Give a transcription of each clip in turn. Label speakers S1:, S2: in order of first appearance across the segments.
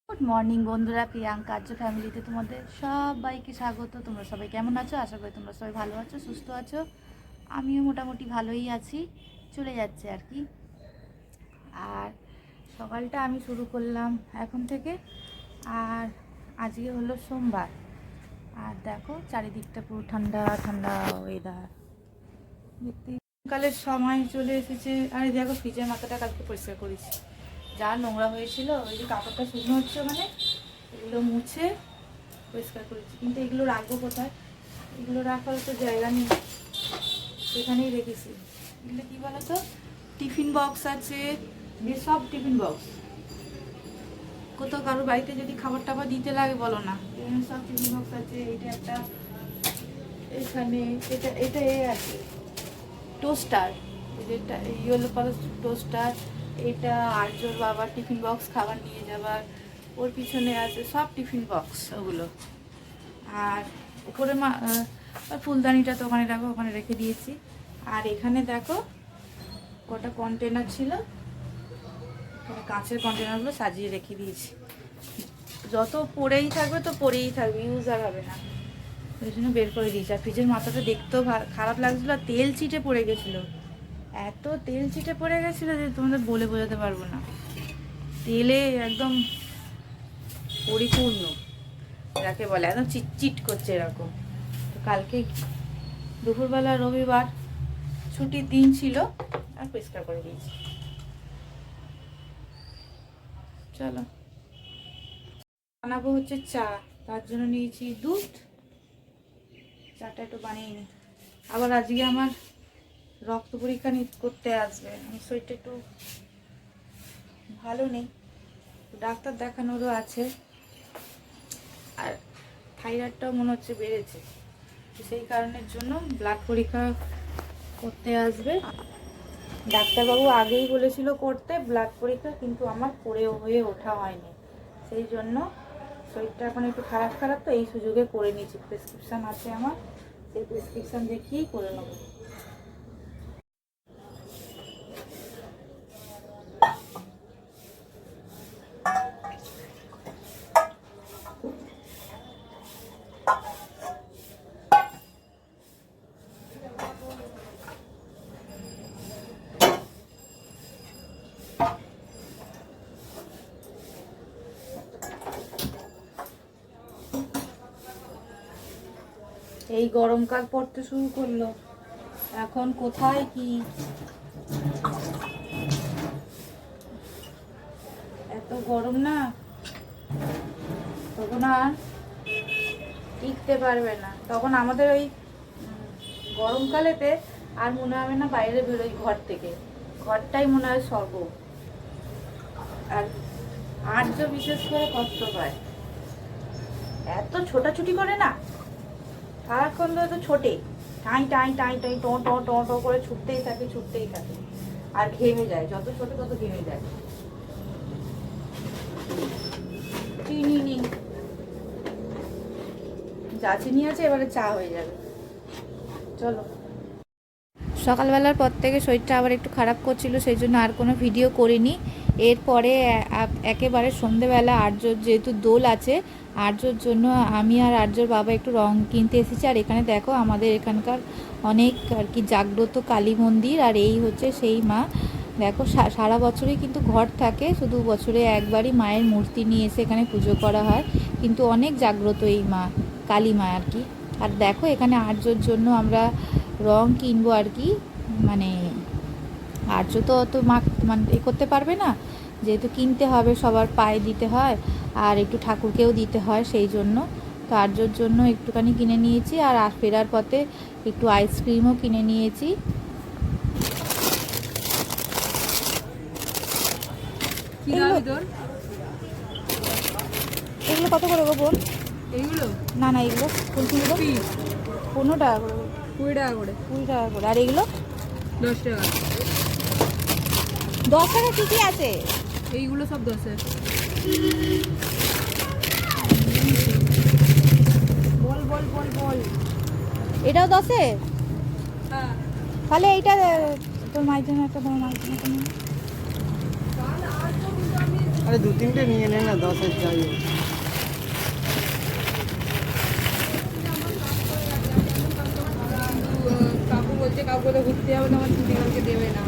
S1: Good morning বন্ধুরা, প্রিয়াঙ্কা আর্য ফ্যামিলিতে তোমাদের সবাইকে স্বাগত। তোমরা সবাই কেমন আছো? আশা করি তোমরা সবাই ভালো আছো, সুস্থ আছো। আমিও মোটামুটি ভালোই আছি, চলে যাচ্ছে আর কি। আর সকালটা আমি শুরু করলাম এখন থেকে। আর আজকে হলো সোমবার। আর দেখো চারিদিকটা পুরো ঠান্ডা ঠান্ডা ওয়েদার। দেখতে সকালের সময় চলে এসেছে। আর দেখো ফ্রিজের মাথাটা কালকে পরিষ্কার করেছি, যা নোংরা হয়েছিল। ওই যে কাপড়টা শুকনো হচ্ছে, মানে এগুলো মুছে পরিষ্কার করেছি। কিন্তু এগুলো রাখবো কোথায়? এগুলো রাখার তো জায়গা নেই, সেখানেই রেখেছি। এগুলো কী বলো তো, টিফিন বক্স আছে, সব টিফিন বক্স। কোথাও কারোর বাড়িতে যদি খাবার টাবার দিতে লাগে বলো না, এখানে সব টিফিন বক্স আছে। এটা একটা, এখানে এটা এটা এ আছে টোস্টার, যেটা ইয়েলো কালার টোস্টার। এটা আর্যর বাবার টিফিন বক্স, খাবার নিয়ে যাবার। ওর পিছনে আছে সব টিফিন বক্স ওগুলো। আর উপরে ফুলদানিটা তো ওখানে রাখো, ওখানে রেখে দিয়েছি। আর এখানে দেখো কটা কন্টেনার ছিল, এখানে কাঁচের কন্টেনারগুলো সাজিয়ে রেখে দিয়েছি। যত পড়েই থাকবে তো পড়েই থাকবে, ইউজ আর হবে না, ওই জন্য বের করে দিয়েছি। আর ফ্রিজের মাথাটা দেখতেও খারাপ লাগছিলো, তেল ছিটে পড়ে গেছিলো। এত তেল ছিটে পড়ে গেছিলো যে তোমাদের বলে বোঝাতে পারবো না। তেলে একদম পরিপূর্ণ, যাকে বলে একদম চিটচিট করছে এরকম। তো কালকে দুপুরবেলা রবিবার ছুটির দিন ছিল, আর পরিষ্কার করে দিয়েছি। চলো বানাবো হচ্ছে চা, তার জন্য নিয়েছি দুধ। চাটা একটু বানিয়ে নিই। আবার আজকে আমার রক্ত পরীক্ষা করতে আসবে। আমি শরীরটা একটু ভালো নেই, ডাক্তার দেখানোরও আছে। আর থাইরয়েডটাও মনে হচ্ছে বেড়েছে, সেই কারণের জন্য ব্লাড পরীক্ষা করতে আসবে। ডাক্তারবাবু আগেই বলেছিল করতে ব্লাড পরীক্ষা, কিন্তু আমার হয়ে ওঠা হয়নি। সেই জন্য শরীরটা এখন একটু খারাপ খারাপ, তো এই সুযোগে করে নিয়েছি। প্রেসক্রিপশান আছে আমার, সেই প্রেসক্রিপশান দেখিয়েই করে নেবো। এই গরমকাল পড়তে শুরু করলো, এখন কোথায় কি এত গরম না, তখন আর টিকতে পারবে না। তখন আমাদের ওই গরমকালেতে আর মনে হবে না বাইরে বেরোই ঘর থেকে, ঘরটাই মনে হয় স্বর্গ। আর আর্য বিশেষ করে কষ্ট পায়, এত ছোটাছুটি করে না, সারাক্ষণ তো ছোটে, টাই টাই টাই টাই ট ট ট ট করে ছুটতেই থাকে। আর ঘেমে যায়, যত ছোট তত ঘেমে যায়। চিনি নেই, যা চিনি আছে এবারে চা হয়ে যাবে। চলো। সকালবেলার পর থেকে শরীরটা আবার একটু খারাপ করছিল, সেই জন্য আর কোনো ভিডিও করিনি। এরপরে একেবারে সন্ধেবেলা আর্যর যেহেতু দোল আছে, আর্যর জন্য আমি আর আর্যর বাবা একটু রং কিনতে এসেছি। আর এখানে দেখো আমাদের এখানকার অনেক আর কি জাগ্রত কালী মন্দির, আর এই হচ্ছে সেই মা। দেখো সারা বছরই কিন্তু ঘর থাকে, শুধু বছরে একবারই মায়ের মূর্তি নিয়ে এসে এখানে পুজো করা হয়। কিন্তু অনেক জাগ্রত এই মা, কালী মা আর কি। আর দেখো এখানে আর্যর জন্য আমরা রং কিনবো আর কি। মানে আর্য তো অত মানে এ করতে পারবে না, যেহেতু কিনতে হবে, সবার পায়ে দিতে হয় আর একটু ঠাকুরকেও দিতে হয়, সেই জন্য। তো আর্যর জন্য একটুখানি কিনে নিয়েছি। আর ফেরার পথে একটু আইসক্রিমও কিনে নিয়েছি। এগুলো কত করে গো বোন?
S2: এইগুলো
S1: না না, এগুলো ফুলফুলগুলো 15 টাকা করে,
S2: 20 টাকা করে।
S1: 20 টাকা করে। আর এগুলো
S2: 10 টাকা।
S1: 10 টাকা কী কী আছে?
S2: এইগুলো সব 10-এর।
S1: বল বল বল বল। এটাও 10-এর?
S2: হ্যাঁ।
S1: তাহলে এইটা তোর মায়ের জন্য একটা, তোমার মায়ের জন্য একটা নিয়ে।
S3: আরে 2-3টে নিয়ে নে না, 10-এর যাই হোক।
S2: কাকু বলছে কাকু তো ঘুরতে যাবে না, আমার ছুটি কালকে দেবে না।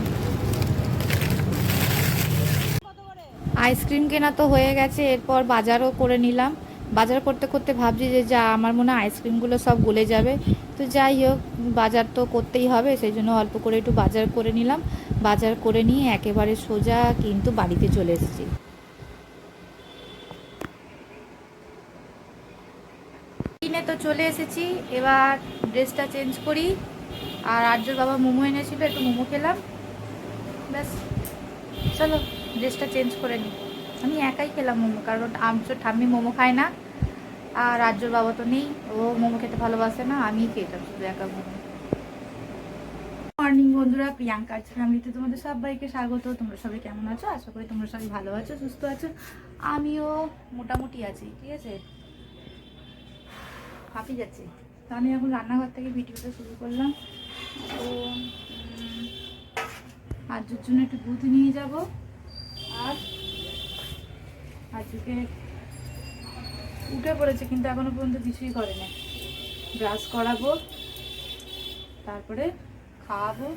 S1: আইসক্রিম কেনা তো হয়ে গেছে, এরপর বাজারও করে নিলাম। বাজার করতে করতে ভাবছি যে যা আমার মনে হয় আইসক্রিমগুলো সব গলে যাবে। তো যাই হোক, বাজার তো করতেই হবে, সেই জন্য অল্প করে একটু বাজার করে নিলাম। বাজার করে নিয়ে একেবারে সোজা কিন্তু বাড়িতে চলে এসেছি। কিনে তো চলে এসেছি, এবার ড্রেসটা চেঞ্জ করি। আর আর্যর বাবা মোমো এনেছিল, একটু মোমো খেলাম, ব্যাস। চলো ড্রেসটা চেঞ্জ করে নিই। আমি একাই খেলাম মোমো, কারণ আর্যর ঠাম্মি মোমো খায় না, আর আর্যর বাবা তো নেই, ও মোমো খেতে ভালোবাসে না, আমিই খেতাম শুধু একা মোমো। মর্নিং বন্ধুরা, প্রিয়াঙ্কা ফ্যামিলিতে তোমাদের সবাইকে স্বাগত। তোমরা সবাই কেমন আছো? আশা করি তোমরা সবাই ভালো আছো, সুস্থ আছো। আমিও মোটামুটি আছি, ঠিক আছে, হাঁপিয়ে যাচ্ছি। তো আমি এখন রান্নাঘর থেকে ভিডিওটা শুরু করলাম। তো আজকের জন্য একটু দুধ নিয়ে যাব, আর আজকে উঠে পড়েছে কিন্তু এখনো পর্যন্ত কিছুই করে না। ব্রাশ করাবো, তারপরে খাওয়াবো,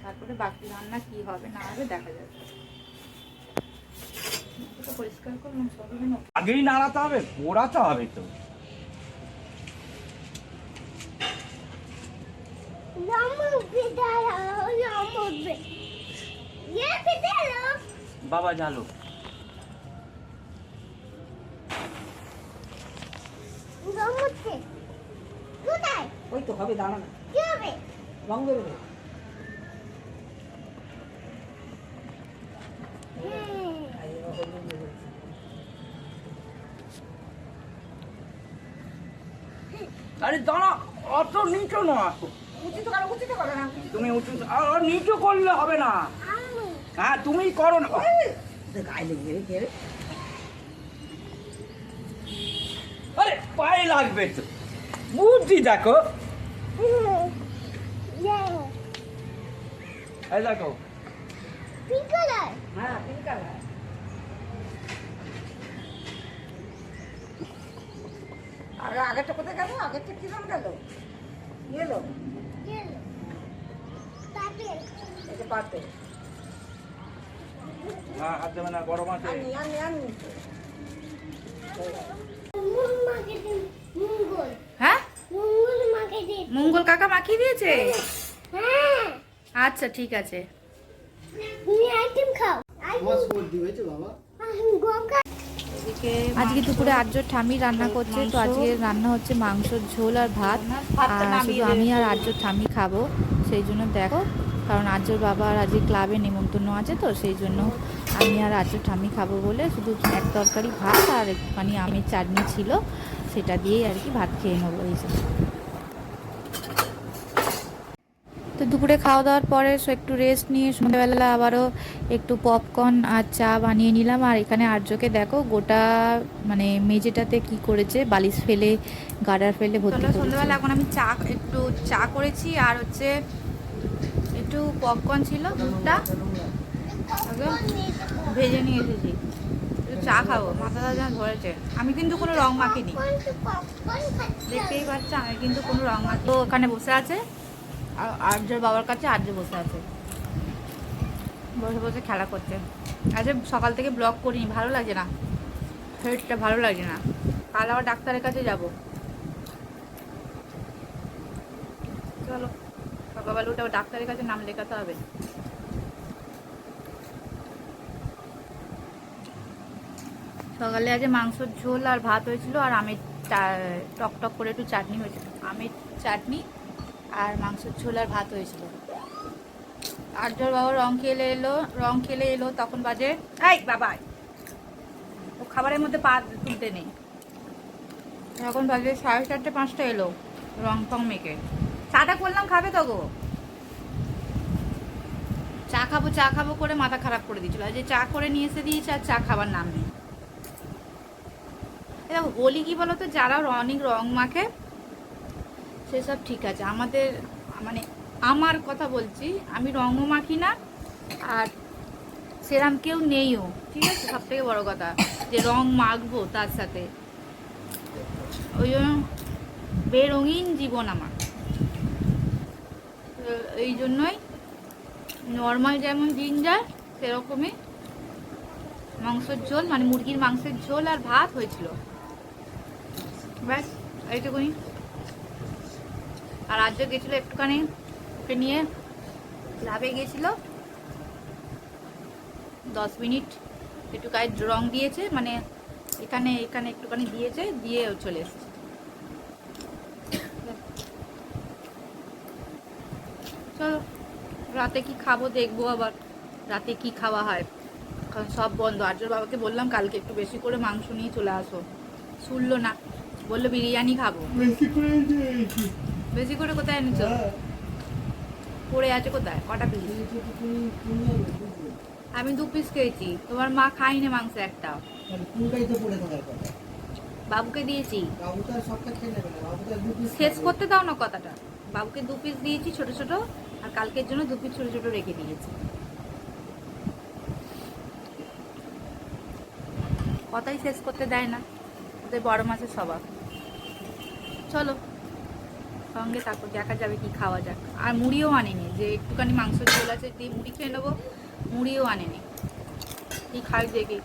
S1: তারপরে বাকি রান্না কি হবে না হবে দেখা যাবে। পরিষ্কার করলাম সবগুলো,
S4: আগেই নাড়াতে হবে, পোড়াতে হবে তো। বাবা জালো
S3: ওই তো হবে, দাঁড়া না, রং বেরোবে।
S4: আরে দাঁড়া, অত নিচু না, তুমি উঁচু আর নিচু করলে হবে না। হ্যাঁ তুমি করো না,
S3: গায়ে লেগে গেলে
S4: আরে পায়ে লাগবে তো, বুদ্ধি দেখো। এই দেখো,
S3: হ্যাঁ পিঙ্ক কালার। আগেরটা কোথায় গেল? আগেরটা কি রং গেল? ইয়েলো, এটা পাতে।
S4: হ্যাঁ হাত দেবে না, গরম আছে।
S1: হ্যাঁ মঙ্গল কাকা মাখিয়ে দিয়েছে? আচ্ছা ঠিক আছে। আজকে দুপুরে আর্যর ঠাম্মি রান্না করছে, তো আজকে রান্না হচ্ছে মাংসর ঝোল আর ভাত। আর শুধু আমি আর আর্যর ঠাম্মি খাবো, সেই জন্য দেখো, কারণ আর্যর বাবার আজকে ক্লাবে নেমন্তন্ন আছে, তো সেই জন্য আমি আর আর্যর ঠাম্মি খাবো বলে শুধু এক তরকারি ভাত আর একটুখানি আমের চাটনি ছিল, সেটা দিয়েই আর কি ভাত খেয়ে নেবো। এই যে তো দুপুরে খাওয়া দাওয়ার পরে একটু রেস্ট নিয়ে সন্ধ্যাবেলা আবারও একটু পপকর্ন আর চা বানিয়ে নিলাম। আর এখানে আর্যকে দেখো গোটা মানে মেঝেটাতে কি করেছে, বালিশ ফেলে গার্ডার ফেলে ভর্তি করেছে। সন্ধ্যাবেলা এখন আমি একটু চা করেছি, আর হচ্ছে একটু পপকর্ন ছিল, দুধটা ভেজে নিয়ে এসেছি, একটু চা খাবো, মাথাটা যা ধরেছে। আমি কিন্তু কোনো রং মাখিনি, দেখতেই পাচ্ছ আমি কিন্তু কোনো রং মাখি। তো ওখানে বসে আছে, আর আর্যর বাবার কাছে আর্য বসে আছে, বসে বসে খেলা করছে। আজকে সকাল থেকে ব্লগ করিনি, ভালো লাগে না, শরীরটা ভালো লাগে না। কাল আবার ডাক্তারের কাছে যাব। চলো সকালবেলা উঠে আবার ডাক্তারের কাছে নাম লেখাতে হবে। সকালে আজ মাংসর ঝোল আর ভাত হয়েছিল, আর আমের টক টক করে একটু চাটনি হয়েছিল, আমের চাটনি আর মাংসের ঝোল আর ভাত হয়েছিল। আর্যর বাবা রং খেলে এলো তখন বাজে, এই বাবা ও খাবারের মধ্যে পা তুলতে নেই, এখন বাজে 4:30-5টা এলো রং টং মেখে। চাটা করলাম, খাবে তো গো? চা খাবো করে মাথা খারাপ করে দিয়েছিল, যে চা করে নিয়ে এসে দিয়েছে আর চা খাবার নাম নেই। দেখো হোলি কি বলতো, যারা অনেক রং মাখে সেসব ঠিক আছে, আমাদের মানে আমার কথা বলছি, আমি রঙও মাখি না, আর সেরাম কেউ নেইও, ঠিক আছে? সব থেকে বড় কথা যে রং মাখবো তার সাথে, ওই জন্য বেরঙিন জীবন আমার। তো এই জন্যই নর্মাল যেমন দিন যায় সেরকমই মাংসের ঝোল, মানে মুরগির মাংসের ঝোল আর ভাত হয়েছিল, ব্যাস এইটুকুনি। আর আজকে গেছিলো একটুখানি, ওকে নিয়ে ক্লাবে গেছিল, 10 মিনিট একটু গায়ে রং দিয়েছে, মানে এখানে এখানে একটুখানি দিয়েছে, দিয়ে ও চলে এসেছে। চলো রাতে কি খাবো দেখবো, আবার রাতে কি খাওয়া হয়, কারণ সব বন্ধ। আর্যর বাবাকে বললাম কালকে একটু বেশি করে মাংস নিয়ে চলে আসো, শুনলো না, বললো বিরিয়ানি খাবো। বেশি করে কোথায় এনেছো? পড়ে আছে কোথায়, কটা পিস? আমি 2 পিস খেয়েছি, তোমার মা খাইনি মাংস একটা, বাবুকে দিয়েছি। শেষ করতে দাও না কথাটা। বাবুকে 2 পিস দিয়েছি ছোট ছোট, আর কালকের জন্য 2 পিস ছোট ছোট রেখে দিয়েছি। কথাই শেষ করতে দেয় না, ওদের বড় মাছের স্বভাব। চলো সঙ্গে থাকো, দেখা যাবে কি খাওয়া যাক। আর মুড়িও আনেনি, যে একটুখানি মাংস ঝোল আছে দিয়ে মুড়ি খেয়ে নেবো, মুড়িও আনেনি, কি খাই দেখি।